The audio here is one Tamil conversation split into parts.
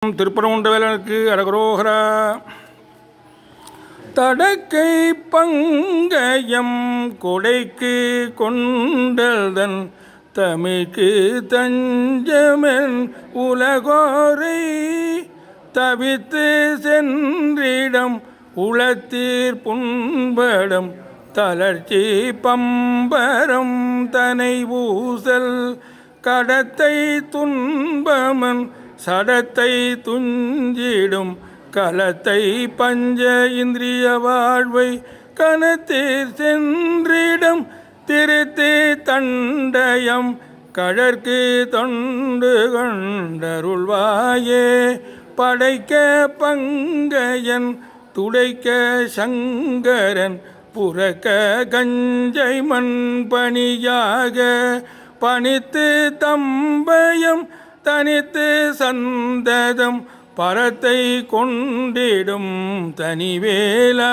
திருப்பரங்குன்றவேலனுக்கு அரகரோகரா. தடக்கை பங்கயம் கொடைக்கு கொண்டல்தன் தமிழ்க்கு தஞ்சமென் உலகோரை தவித்து சென்றிடம் உளத்தீர் புண்படம் தளர்ச்சி பம்பரம் தனை ஊசல் கடத்தை துன்பமன் சடத்தை துஞ்சிடும் கலத்தை பஞ்ச இந்திரிய வாழ்வை கனத்தீர் சென்றிடம் திருத்தி தண்டயம் கழற்கு தொண்டு கொண்டருள்வாயே. படைக்க பங்கையன் துடைக்க சங்கரன் புறக்க கஞ்சை மண் பணியாக பணித்து தம்பயம் தனித்து சந்ததம் பரத்தை கொண்டிடும் தனிவேலா.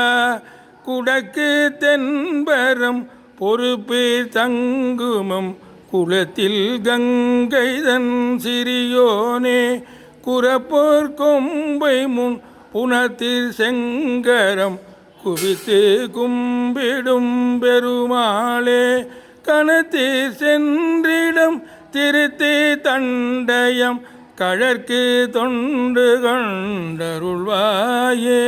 குடக்கு தென்பரம் பொறுப்பு தங்குமம் குலத்தில் கங்கைதன் சிறியோனே குரப்போர் கொம்பை முன் புனத்தில் செங்கரம் குவித்து கும்பிடும் பெருமாளே. கணத்தில் சென்றிடம் திருத்தி தண்டயம் கழற்கு தொண்டு கொண்டருள்வாயே.